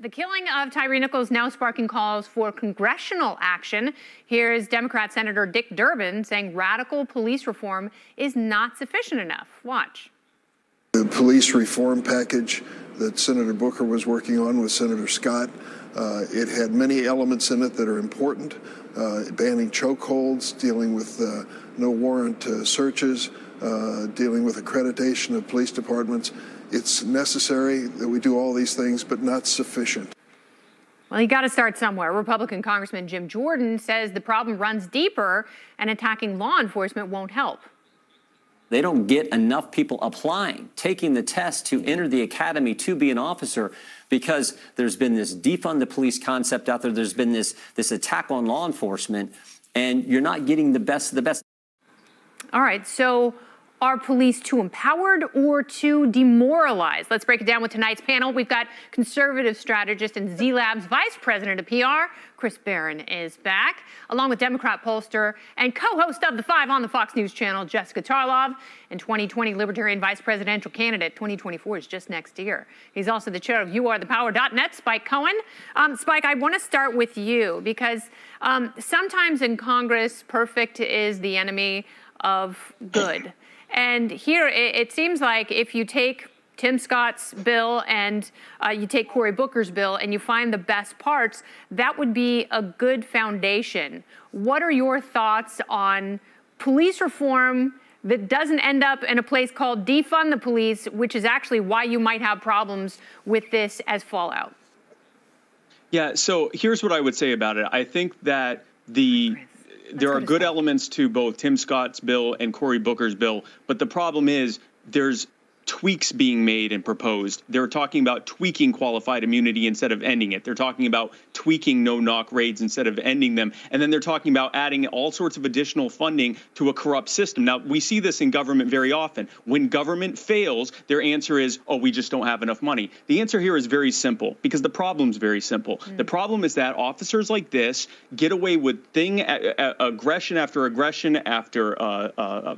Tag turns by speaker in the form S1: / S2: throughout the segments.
S1: The killing of Tyre Nichols now sparking calls for congressional action. Here's Democrat Senator Dick Durbin saying radical police reform is not sufficient enough. Watch.
S2: The police reform package that Senator Booker was working on with Senator Scott, it had many elements in it that are important, banning chokeholds, dealing with no warrant searches, dealing with accreditation of police departments. It's necessary that we do all these things, but not sufficient.
S1: Well, you got to start somewhere. Republican Congressman Jim Jordan says the problem runs deeper and attacking law enforcement won't help.
S3: They don't get enough people applying, taking the test to enter the academy to be an officer, because there's been this defund the police concept out there. There's been this attack on law enforcement, and you're not getting the best of the best.
S1: All right, so are police too empowered or too demoralized? Let's break it down with tonight's panel. We've got conservative strategist and Z-Lab's vice president of PR, Chris Barron, is back, along with Democrat pollster and co-host of The Five on the Fox News channel, Jessica Tarlov, and 2020 Libertarian vice presidential candidate. 2024 is just next year. He's also the chair of youarethepower.net, Spike Cohen. Spike, I want to start with you because sometimes in Congress, perfect is the enemy of good. And here, it seems like if you take Tim Scott's bill and you take Cory Booker's bill and you find the best parts, that would be a good foundation. What are your thoughts on police reform that doesn't end up in a place called defund the police, which is actually why you might have problems with this as fallout?
S4: Yeah, so here's what I would say about it. I think that there are good elements to both Tim Scott's bill and Cory Booker's bill, but the problem is there's tweaks being made and proposed. They're talking about tweaking qualified immunity instead of ending it. They're talking about tweaking no-knock raids instead of ending them. And then they're talking about adding all sorts of additional funding to a corrupt system. Now, we see this in government very often. When government fails, their answer is, oh, we just don't have enough money. The answer here is very simple, because the problem's very simple. The problem is that officers like this get away with aggression after aggression, after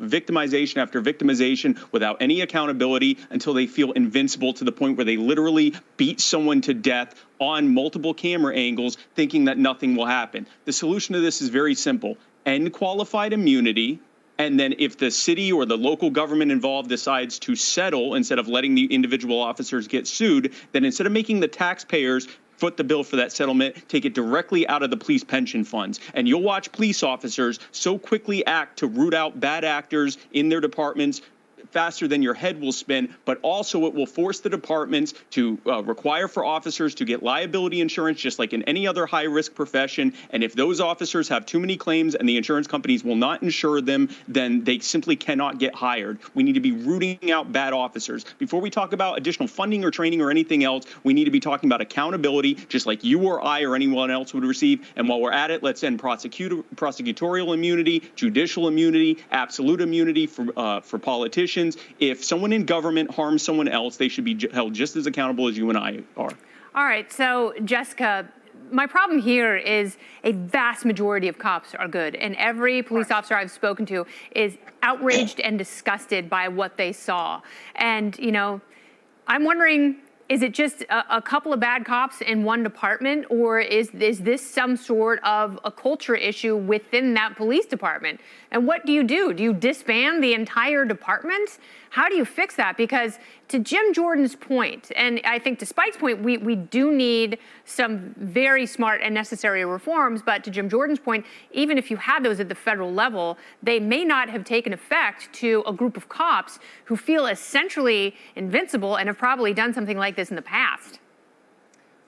S4: victimization after victimization, without any accountability, until they feel invincible, to the point where they literally beat someone to death on multiple camera angles, thinking that nothing will happen. The solution to this is very simple. End qualified immunity. And then if the city or the local government involved decides to settle instead of letting the individual officers get sued, then instead of making the taxpayers foot the bill for that settlement, take it directly out of the police pension funds. And you'll watch police officers so quickly act to root out bad actors in their departments faster than your head will spin, but also it will force the departments to require for officers to get liability insurance just like in any other high-risk profession. And if those officers have too many claims and the insurance companies will not insure them, then they simply cannot get hired. We need to be rooting out bad officers. Before we talk about additional funding or training or anything else, we need to be talking about accountability, just like you or I or anyone else would receive. And while we're at it, let's end prosecutorial immunity, judicial immunity, absolute immunity for politicians. If someone in government harms someone else, they should be held just as accountable as you and I are.
S1: All right. So, Jessica, my problem here is a vast majority of cops are good. And every police officer I've spoken to is outraged and disgusted by what they saw. And, you know, I'm wondering, is it just a couple of bad cops in one department, or is this some sort of a culture issue within that police department? And what do? Do you disband the entire department? How do you fix that? Because to Jim Jordan's point, and I think to Spike's point, we do need some very smart and necessary reforms. But to Jim Jordan's point, even if you had those at the federal level, they may not have taken effect to a group of cops who feel essentially invincible and have probably done something like this in the past.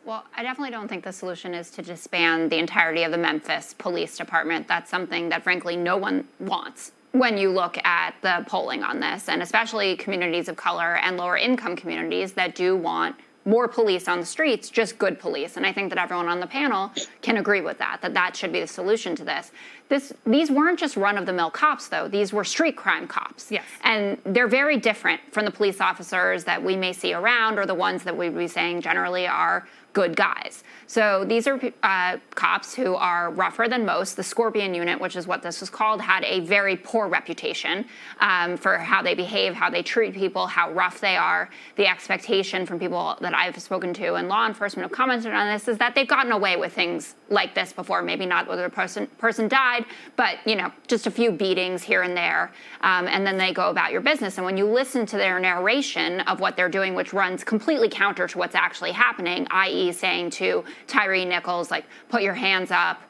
S5: Well, I definitely don't think the solution is to disband the entirety of the Memphis Police Department. That's something that, frankly, no one wants when you look at the polling on this, and especially communities of color and lower income communities that do want more police on the streets, just good police. And I think that everyone on the panel can agree with that should be the solution to this. These weren't just run-of-the-mill cops, though. These were street crime cops.
S1: Yes.
S5: And they're very different from the police officers that we may see around, or the ones that we'd be saying generally are good guys. So these are cops who are rougher than most. The Scorpion Unit, which is what this was called, had a very poor reputation for how they behave, how they treat people, how rough they are. The expectation from people that I've spoken to and law enforcement have commented on this is that they've gotten away with things like this before. Maybe not whether the person died, but just a few beatings here and there, and then they go about your business. And when you listen to their narration of what they're doing, which runs completely counter to what's actually happening, i.e. saying to Tyre Nichols, like, put your hands up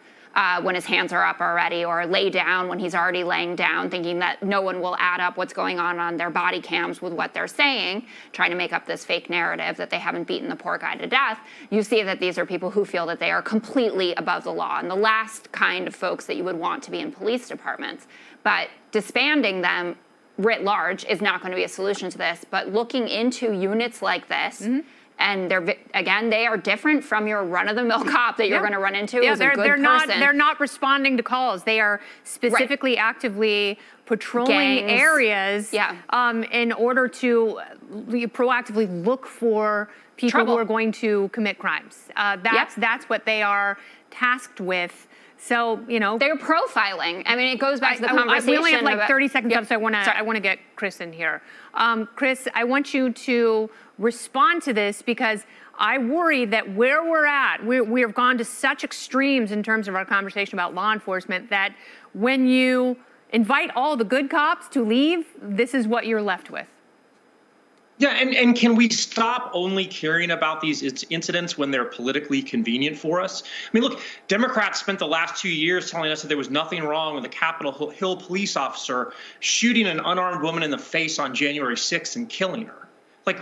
S5: when his hands are up already, or lay down when he's already laying down, thinking that no one will add up what's going on their body cams with what they're saying, trying to make up this fake narrative that they haven't beaten the poor guy to death. You see that these are people who feel that they are completely above the law, and the last kind of folks that you would want to be in police departments. But disbanding them writ large is not going to be a solution to this, but looking into units like this, and they are different from your run-of-the-mill cop that you're going to run into as a good person.
S1: They're not responding to calls. They are specifically actively patrolling areas in order to proactively look for people who are going to commit crimes. That's what they are tasked with. So,
S5: they're profiling. I mean, it goes back to the conversation.
S1: We only have like 30 seconds left, so I want to get Chris in here. Chris, I want you to respond to this, because I worry that where we're at, we have gone to such extremes in terms of our conversation about law enforcement that when you invite all the good cops to leave, this is what you're left with.
S6: Yeah, and can we stop only caring about these incidents when they're politically convenient for us? I mean, look, Democrats spent the last 2 years telling us that there was nothing wrong with a Capitol Hill police officer shooting an unarmed woman in the face on January 6th and killing her. Like,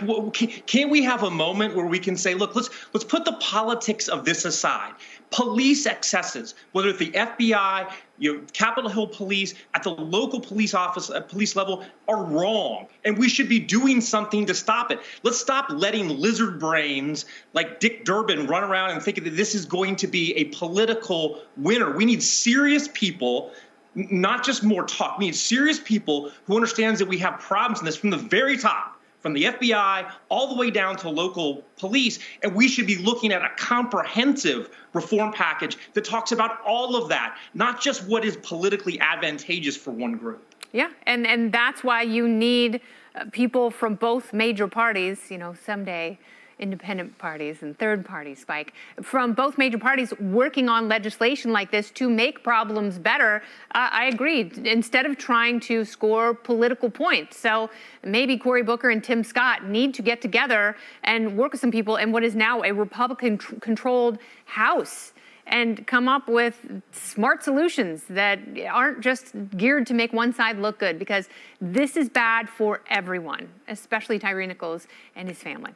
S6: can't we have a moment where we can say, look, let's put the politics of this aside. Police excesses, whether it's the FBI, Capitol Hill police, at the local police office, police level, are wrong, and we should be doing something to stop it. Let's stop letting lizard brains like Dick Durbin run around and think that this is going to be a political winner. We need serious people. Not just more talk. We need serious people who understands that we have problems in this from the very top, from the FBI all the way down to local police. And we should be looking at a comprehensive reform package that talks about all of that, not just what is politically advantageous for one group.
S1: Yeah, and that's why you need people from both major parties, someday independent parties and third parties, Spike, from both major parties working on legislation like this to make problems better. I agree, instead of trying to score political points. So maybe Cory Booker and Tim Scott need to get together and work with some people in what is now a Republican-controlled House and come up with smart solutions that aren't just geared to make one side look good, because this is bad for everyone, especially Tyre Nichols and his family.